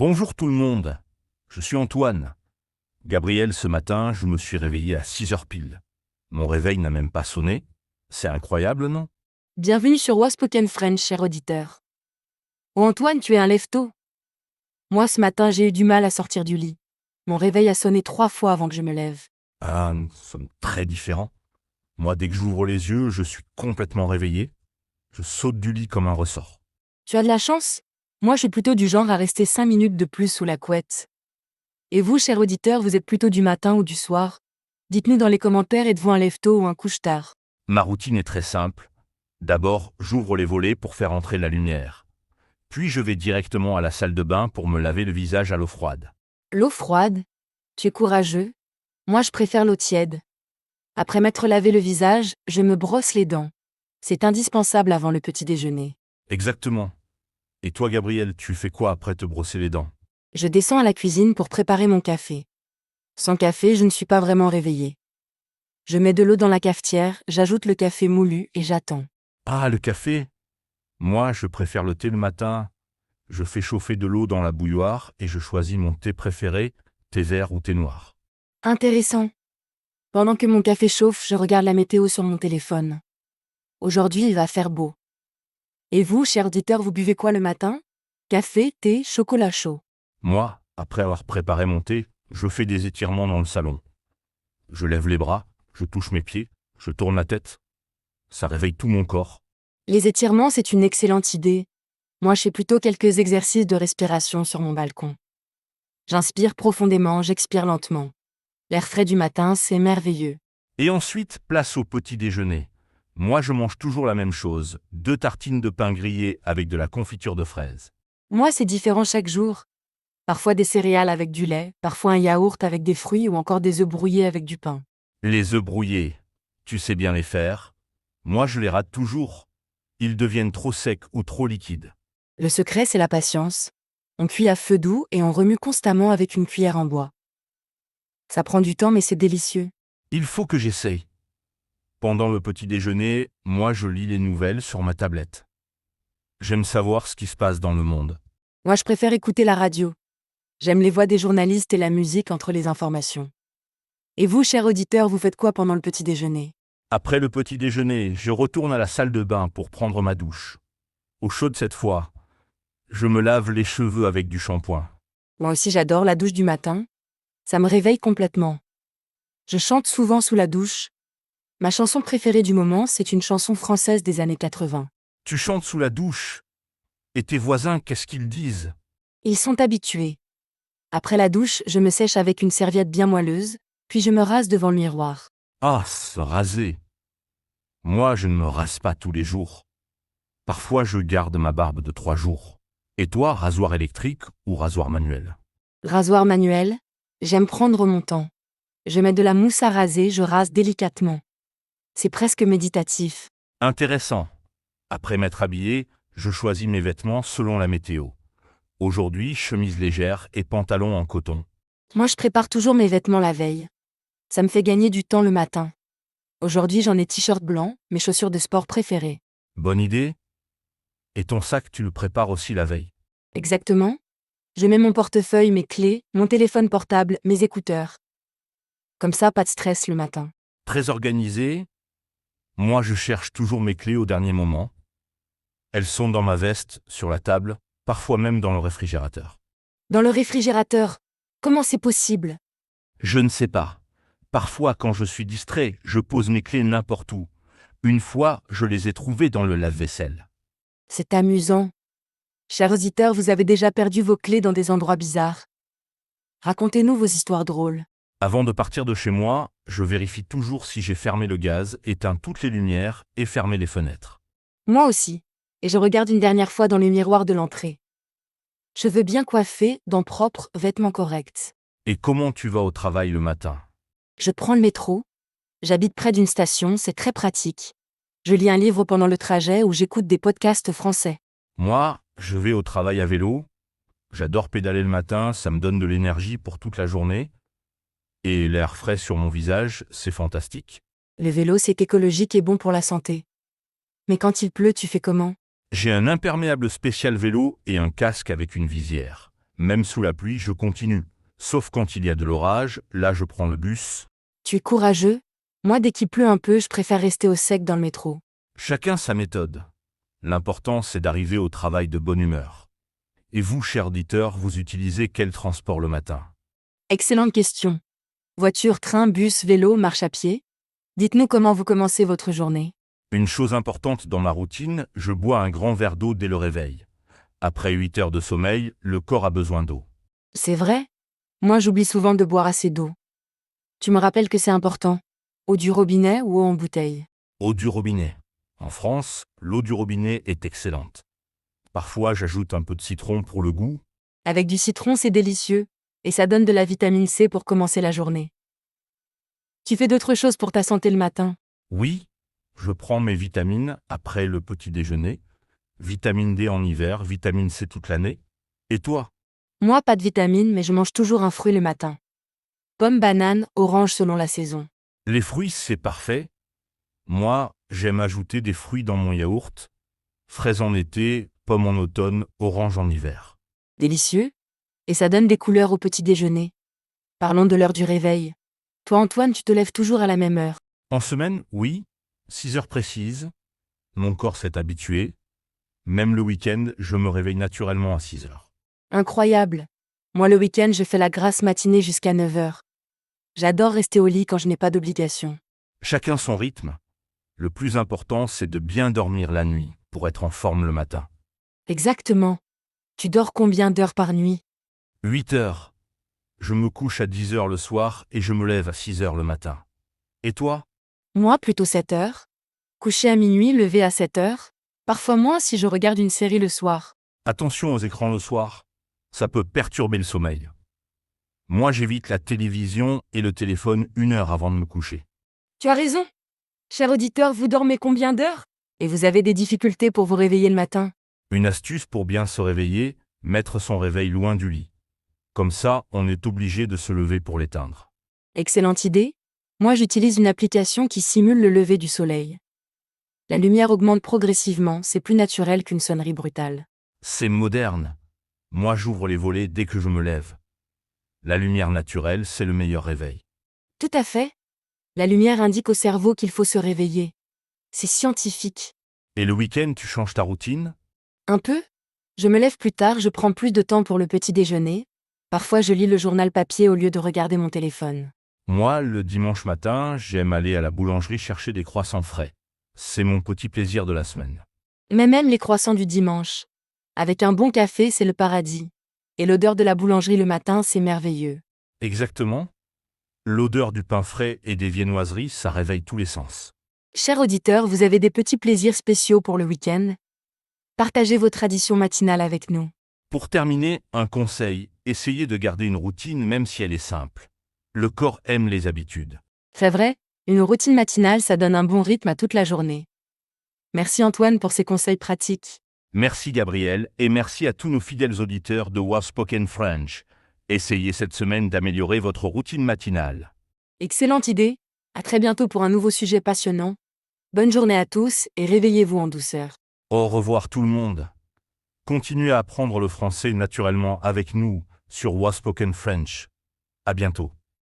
Bonjour tout le monde, je suis Antoine. Gabriel, ce matin, je me suis réveillé à 6 heures pile. Mon réveil n'a même pas sonné. C'est incroyable, non? Bienvenue sur Waspoken French, cher auditeur. Oh Antoine, tu es un lève-tôt. Moi, ce matin, j'ai eu du mal à sortir du lit. Mon réveil a sonné 3 fois avant que je me lève. Ah, nous sommes très différents. Moi, dès que j'ouvre les yeux, je suis complètement réveillé. Je saute du lit comme un ressort. Tu as de la chance? Moi, je suis plutôt du genre à rester 5 minutes de plus sous la couette. Et vous, cher auditeur, vous êtes plutôt du matin ou du soir? Dites-nous dans les commentaires, êtes-vous un lève-tôt ou un couche-tard? Ma routine est très simple. D'abord, j'ouvre les volets pour faire entrer la lumière. Puis je vais directement à la salle de bain pour me laver le visage à l'eau froide. L'eau froide? Tu es courageux? Moi, je préfère l'eau tiède. Après m'être lavé le visage, je me brosse les dents. C'est indispensable avant le petit déjeuner. Exactement. Et toi, Gabriel, tu fais quoi après te brosser les dents? Je descends à la cuisine pour préparer mon café. Sans café, je ne suis pas vraiment réveillée. Je mets de l'eau dans la cafetière, j'ajoute le café moulu et j'attends. Ah, le café? Moi, je préfère le thé le matin. Je fais chauffer de l'eau dans la bouilloire et je choisis mon thé préféré, thé vert ou thé noir. Intéressant. Pendant que mon café chauffe, je regarde la météo sur mon téléphone. Aujourd'hui, il va faire beau. Et vous, cher auditeur, vous buvez quoi le matin? Café, thé, chocolat chaud. Moi, après avoir préparé mon thé, je fais des étirements dans le salon. Je lève les bras, je touche mes pieds, je tourne la tête. Ça réveille tout mon corps. Les étirements, c'est une excellente idée. Moi, je fais plutôt quelques exercices de respiration sur mon balcon. J'inspire profondément, j'expire lentement. L'air frais du matin, c'est merveilleux. Et ensuite, place au petit déjeuner. Moi, je mange toujours la même chose, 2 tartines de pain grillé avec de la confiture de fraises. Moi, c'est différent chaque jour. Parfois des céréales avec du lait, parfois un yaourt avec des fruits ou encore des œufs brouillés avec du pain. Les œufs brouillés, tu sais bien les faire. Moi, je les rate toujours. Ils deviennent trop secs ou trop liquides. Le secret, c'est la patience. On cuit à feu doux et on remue constamment avec une cuillère en bois. Ça prend du temps mais c'est délicieux. Il faut que j'essaye. Pendant le petit déjeuner, moi je lis les nouvelles sur ma tablette. J'aime savoir ce qui se passe dans le monde. Moi, je préfère écouter la radio. J'aime les voix des journalistes et la musique entre les informations. Et vous, cher auditeur, vous faites quoi pendant le petit déjeuner? Après le petit déjeuner, je retourne à la salle de bain pour prendre ma douche. Eau chaude cette fois. Je me lave les cheveux avec du shampoing. Moi aussi, j'adore la douche du matin. Ça me réveille complètement. Je chante souvent sous la douche. Ma chanson préférée du moment, c'est une chanson française des années 80. Tu chantes sous la douche. Et tes voisins, qu'est-ce qu'ils disent? Ils sont habitués. Après la douche, je me sèche avec une serviette bien moelleuse, puis je me rase devant le miroir. Ah, se raser. Moi, je ne me rase pas tous les jours. Parfois, je garde ma barbe de 3 jours. Et toi, rasoir électrique ou rasoir manuel? Rasoir manuel, j'aime prendre mon temps. Je mets de la mousse à raser, je rase délicatement. C'est presque méditatif. Intéressant. Après m'être habillé, je choisis mes vêtements selon la météo. Aujourd'hui, chemise légère et pantalon en coton. Moi, je prépare toujours mes vêtements la veille. Ça me fait gagner du temps le matin. Aujourd'hui, j'en ai t-shirt blanc, mes chaussures de sport préférées. Bonne idée? Et ton sac, tu le prépares aussi la veille. Exactement. Je mets mon portefeuille, mes clés, mon téléphone portable, mes écouteurs. Comme ça, pas de stress le matin. Très organisé. Moi, je cherche toujours mes clés au dernier moment. Elles sont dans ma veste, sur la table, parfois même dans le réfrigérateur. Dans le réfrigérateur, comment c'est possible? Je ne sais pas. Parfois, quand je suis distrait, je pose mes clés n'importe où. Une fois, je les ai trouvées dans le lave-vaisselle. C'est amusant. Chers auditeurs, vous avez déjà perdu vos clés dans des endroits bizarres. Racontez-nous vos histoires drôles. Avant de partir de chez moi, je vérifie toujours si j'ai fermé le gaz, éteint toutes les lumières et fermé les fenêtres. Moi aussi. Et je regarde une dernière fois dans le miroir de l'entrée. Cheveux bien coiffés, dents propres, vêtements corrects. Et comment tu vas au travail le matin? Je prends le métro. J'habite près d'une station, c'est très pratique. Je lis un livre pendant le trajet ou j'écoute des podcasts français. Moi, je vais au travail à vélo. J'adore pédaler le matin, ça me donne de l'énergie pour toute la journée. Et l'air frais sur mon visage, c'est fantastique. Le vélo, c'est écologique et bon pour la santé. Mais quand il pleut, tu fais comment? J'ai un imperméable spécial vélo et un casque avec une visière. Même sous la pluie, je continue. Sauf quand il y a de l'orage, là je prends le bus. Tu es courageux. Moi, dès qu'il pleut un peu, je préfère rester au sec dans le métro. Chacun sa méthode. L'important, c'est d'arriver au travail de bonne humeur. Et vous, cher auditeur, vous utilisez quel transport le matin? Excellente question. Voiture, train, bus, vélo, marche à pied? Dites-nous comment vous commencez votre journée. Une chose importante dans ma routine, je bois un grand verre d'eau dès le réveil. Après 8 heures de sommeil, le corps a besoin d'eau. C'est vrai? Moi, j'oublie souvent de boire assez d'eau. Tu me rappelles que c'est important. Eau du robinet ou eau en bouteille? Eau du robinet. En France, l'eau du robinet est excellente. Parfois, j'ajoute un peu de citron pour le goût. Avec du citron, c'est délicieux. Et ça donne de la vitamine C pour commencer la journée. Tu fais d'autres choses pour ta santé le matin? Oui, je prends mes vitamines après le petit déjeuner. Vitamine D en hiver, vitamine C toute l'année. Et toi? Moi, pas de vitamines, mais je mange toujours un fruit le matin. Pomme, banane, orange selon la saison. Les fruits, c'est parfait. Moi, j'aime ajouter des fruits dans mon yaourt. Fraises en été, pommes en automne, orange en hiver. Délicieux. Et ça donne des couleurs au petit déjeuner. Parlons de l'heure du réveil. Toi, Antoine, tu te lèves toujours à la même heure. En semaine, oui, 6 heures précises. Mon corps s'est habitué. Même le week-end, je me réveille naturellement à 6 heures. Incroyable. Moi, le week-end, je fais la grasse matinée jusqu'à 9 heures. J'adore rester au lit quand je n'ai pas d'obligation. Chacun son rythme. Le plus important, c'est de bien dormir la nuit pour être en forme le matin. Exactement. Tu dors combien d'heures par nuit? 8 heures. Je me couche à 10 heures le soir et je me lève à 6 heures le matin. Et toi? Moi, plutôt 7 heures. Couché à minuit, levé à 7 heures. Parfois moins si je regarde une série le soir. Attention aux écrans le soir. Ça peut perturber le sommeil. Moi, j'évite la télévision et le téléphone 1 heure avant de me coucher. Tu as raison. Cher auditeur, vous dormez combien d'heures? Et vous avez des difficultés pour vous réveiller le matin? Une astuce pour bien se réveiller, mettre son réveil loin du lit. Comme ça, on est obligé de se lever pour l'éteindre. Excellente idée. Moi, j'utilise une application qui simule le lever du soleil. La lumière augmente progressivement, c'est plus naturel qu'une sonnerie brutale. C'est moderne. Moi, j'ouvre les volets dès que je me lève. La lumière naturelle, c'est le meilleur réveil. Tout à fait. La lumière indique au cerveau qu'il faut se réveiller. C'est scientifique. Et le week-end, tu changes ta routine? Un peu. Je me lève plus tard, je prends plus de temps pour le petit déjeuner. Parfois, je lis le journal papier au lieu de regarder mon téléphone. Moi, le dimanche matin, j'aime aller à la boulangerie chercher des croissants frais. C'est mon petit plaisir de la semaine. Mais même les croissants du dimanche. Avec un bon café, c'est le paradis. Et l'odeur de la boulangerie le matin, c'est merveilleux. Exactement. L'odeur du pain frais et des viennoiseries, ça réveille tous les sens. Chers auditeurs, vous avez des petits plaisirs spéciaux pour le week-end? Partagez vos traditions matinales avec nous. Pour terminer, un conseil, essayez de garder une routine même si elle est simple. Le corps aime les habitudes. C'est vrai, une routine matinale, ça donne un bon rythme à toute la journée. Merci Antoine pour ces conseils pratiques. Merci Gabriel et merci à tous nos fidèles auditeurs de Well Spoken French. Essayez cette semaine d'améliorer votre routine matinale. Excellente idée. À très bientôt pour un nouveau sujet passionnant. Bonne journée à tous et réveillez-vous en douceur. Au revoir tout le monde. Continuez à apprendre le français naturellement avec nous sur Well Spoken French. À bientôt.